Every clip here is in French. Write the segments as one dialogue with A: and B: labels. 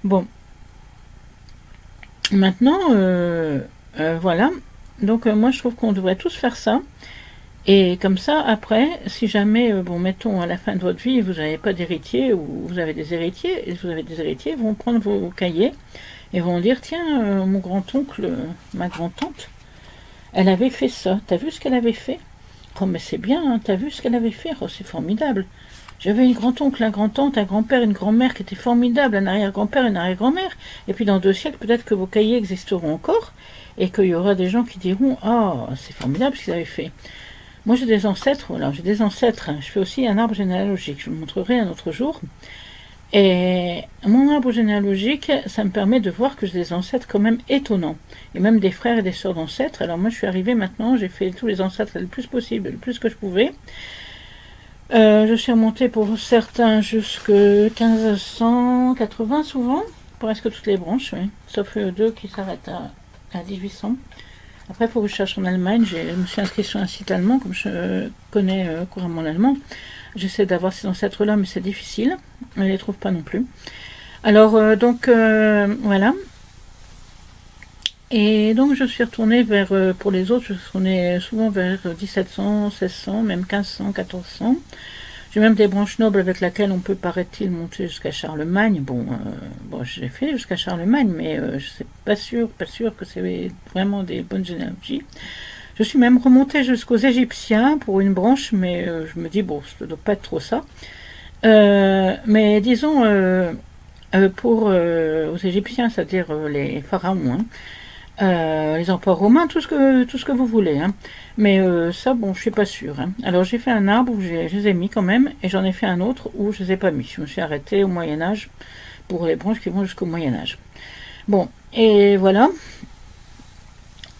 A: Bon, maintenant, voilà. Donc, moi, je trouve qu'on devrait tous faire ça. Et comme ça, après, si jamais, bon, mettons, à la fin de votre vie, vous n'avez pas d'héritier, ou vous avez des héritiers, et vous avez des héritiers, ils vont prendre vos cahiers, et vont dire, tiens, mon grand-oncle, ma grand-tante, elle avait fait ça. T'as vu ce qu'elle avait fait? Oh, mais c'est bien, hein, t'as vu ce qu'elle avait fait? Oh, c'est formidable. J'avais une grand-oncle, une grand-tante, un grand-père, une grand-mère qui était formidable, un arrière-grand-père, une arrière-grand-mère. Et puis dans 2 siècles, peut-être que vos cahiers existeront encore et qu'il y aura des gens qui diront ah, c'est formidable ce qu'ils avaient fait. Moi j'ai des ancêtres, voilà, j'ai des ancêtres. Je fais aussi un arbre généalogique, je vous le montrerai un autre jour. Et mon arbre généalogique, ça me permet de voir que j'ai des ancêtres quand même étonnants. Et même des frères et des sœurs d'ancêtres. Alors moi je suis arrivée maintenant, j'ai fait tous les ancêtres le plus possible, le plus que je pouvais. Je suis remontée pour certains jusque 1580 souvent, presque toutes les branches, oui. Sauf 2 qui s'arrêtent à 1800. Après, il faut que je cherche en Allemagne. Je me suis inscrite sur un site allemand, comme je connais couramment l'allemand. J'essaie d'avoir ces ancêtres-là, mais c'est difficile. Je ne les trouve pas non plus. Alors, donc, voilà. Et donc, je suis retournée vers, pour les autres, je suis retournée souvent vers 1700, 1600, même 1500, 1400. J'ai même des branches nobles avec lesquelles on peut, paraît-il, monter jusqu'à Charlemagne. Bon, j'ai fait jusqu'à Charlemagne, mais je ne suis pas sûre que c'est vraiment des bonnes généalogies. Je suis même remontée jusqu'aux Égyptiens pour une branche, mais je me dis, bon, ça ne doit pas être trop ça. Mais disons, pour aux Égyptiens, c'est-à-dire les pharaons, hein, les empereurs romains, tout ce que vous voulez. Hein. Mais ça, bon, je suis pas sûre. Hein. Alors j'ai fait un arbre où je les ai mis quand même, et j'en ai fait un autre où je les ai pas mis. Je me suis arrêtée au Moyen-Âge pour les branches qui vont jusqu'au Moyen-Âge. Bon, et voilà.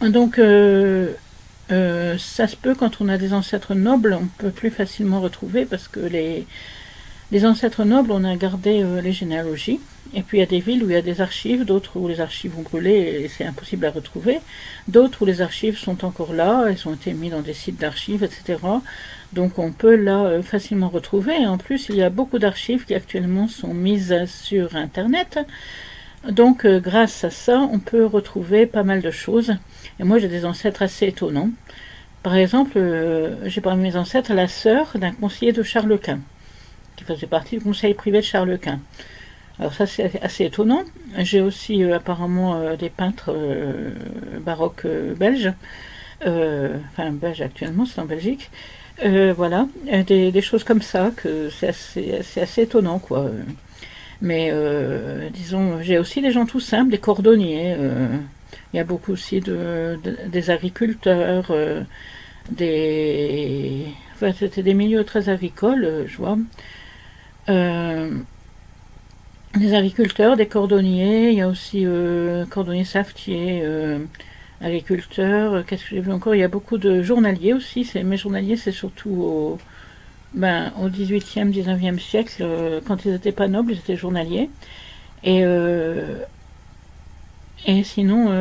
A: Donc, ça se peut quand on a des ancêtres nobles, on peut plus facilement retrouver parce que les ancêtres nobles, on a gardé les généalogies. Et puis il y a des villes où il y a des archives, d'autres où les archives ont brûlé et c'est impossible à retrouver. D'autres où les archives sont encore là, elles ont été mises dans des sites d'archives, etc. Donc on peut là facilement retrouver. Et en plus, il y a beaucoup d'archives qui actuellement sont mises sur Internet. Donc grâce à ça, on peut retrouver pas mal de choses. Et moi j'ai des ancêtres assez étonnants. Par exemple, j'ai parmi mes ancêtres la sœur d'un conseiller de Charles Quint, qui faisait partie du conseil privé de Charles Quint. Alors ça c'est assez étonnant. J'ai aussi apparemment des peintres baroques belges, enfin belges actuellement, c'est en Belgique. Voilà, des choses comme ça, que c'est assez étonnant quoi. Mais disons, j'ai aussi des gens tout simples, des cordonniers. Il y a beaucoup aussi des agriculteurs, enfin, c'était des milieux très agricoles, je vois. Des agriculteurs, des cordonniers, il y a aussi cordonniers savetiers, agriculteurs, qu'est-ce que j'ai vu encore? Il y a beaucoup de journaliers aussi, mes journaliers c'est surtout au 18e, 19e siècle, quand ils n'étaient pas nobles, ils étaient journaliers. Et sinon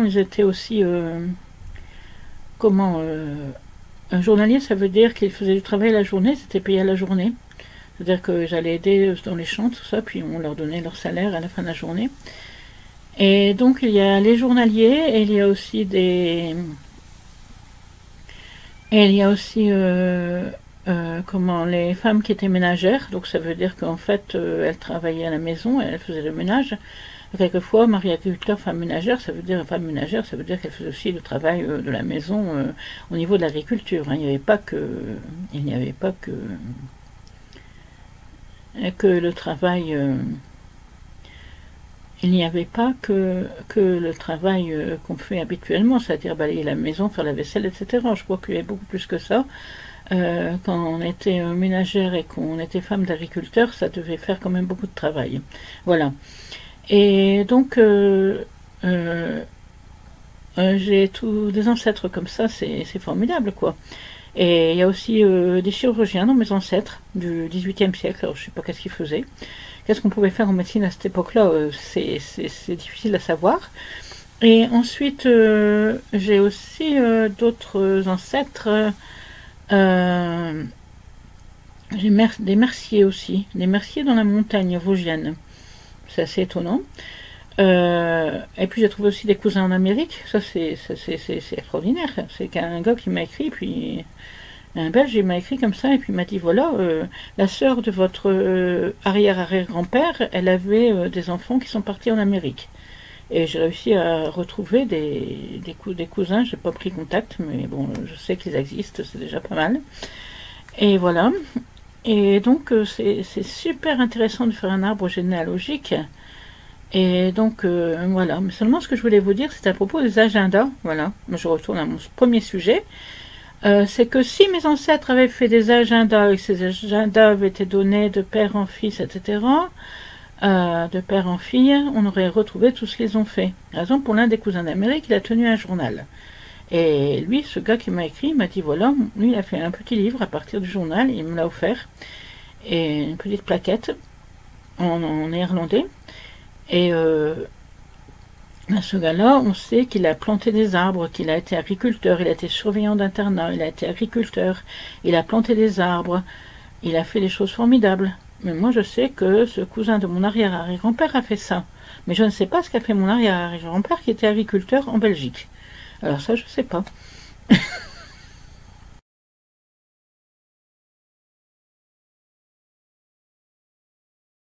A: ils étaient aussi, un journalier ça veut dire qu'ils faisaient du travail la journée, c'était payé à la journée. C'est-à-dire que j'allais aider dans les champs, tout ça, puis on leur donnait leur salaire à la fin de la journée. Et donc il y a les journaliers, et il y a aussi les femmes qui étaient ménagères. Donc ça veut dire qu'en fait, elles travaillaient à la maison, elles faisaient le ménage. Quelquefois, mari agriculteur, femme ménagère, ça veut dire qu'elle faisait aussi le travail de la maison au niveau de l'agriculture. Hein. Il n'y avait pas que le travail, il n'y avait pas que le travail qu'on fait habituellement, c'est-à-dire balayer la maison, faire la vaisselle, etc. Je crois qu'il y avait beaucoup plus que ça. Quand on était ménagère et qu'on était femme d'agriculteur, ça devait faire quand même beaucoup de travail. Voilà. Et donc, j'ai tous des ancêtres comme ça, c'est formidable, quoi. Et il y a aussi des chirurgiens dans mes ancêtres du XVIIIe siècle. Alors, je ne sais pas qu'est-ce qu'ils faisaient. Qu'est-ce qu'on pouvait faire en médecine à cette époque-là, c'est difficile à savoir. Et ensuite, j'ai aussi d'autres ancêtres. J'ai des merciers aussi. Des merciers dans la montagne vosgienne. c'est assez étonnant. Et puis j'ai trouvé aussi des cousins en Amérique, ça c'est extraordinaire. C'est qu'un gars qui m'a écrit, puis un Belge il m'a écrit comme ça, et puis il m'a dit voilà, la sœur de votre arrière-arrière-grand-père, elle avait des enfants qui sont partis en Amérique. Et j'ai réussi à retrouver des cousins, j'ai pas pris contact, mais bon, je sais qu'ils existent, c'est déjà pas mal. Et voilà. Et donc c'est super intéressant de faire un arbre généalogique. Et donc voilà, mais seulement ce que je voulais vous dire, c'est à propos des agendas. Voilà, je retourne à mon premier sujet. C'est que si mes ancêtres avaient fait des agendas et que ces agendas avaient été donnés de père en fils, etc., de père en fille, on aurait retrouvé tout ce qu'ils ont fait. Par exemple, pour l'un des cousins d'Amérique, il a tenu un journal. Et lui, ce gars qui m'a écrit, il m'a dit voilà, lui il a fait un petit livre à partir du journal, il me l'a offert, et une petite plaquette en néerlandais. Et ce gars-là, on sait qu'il a planté des arbres, qu'il a été agriculteur, il a été surveillant d'internat, il a été agriculteur, il a planté des arbres, il a fait des choses formidables. Mais moi, je sais que ce cousin de mon arrière-arrière-grand-père a fait ça. Mais je ne sais pas ce qu'a fait mon arrière-arrière-grand-père qui était agriculteur en Belgique. Alors ça, je ne sais pas.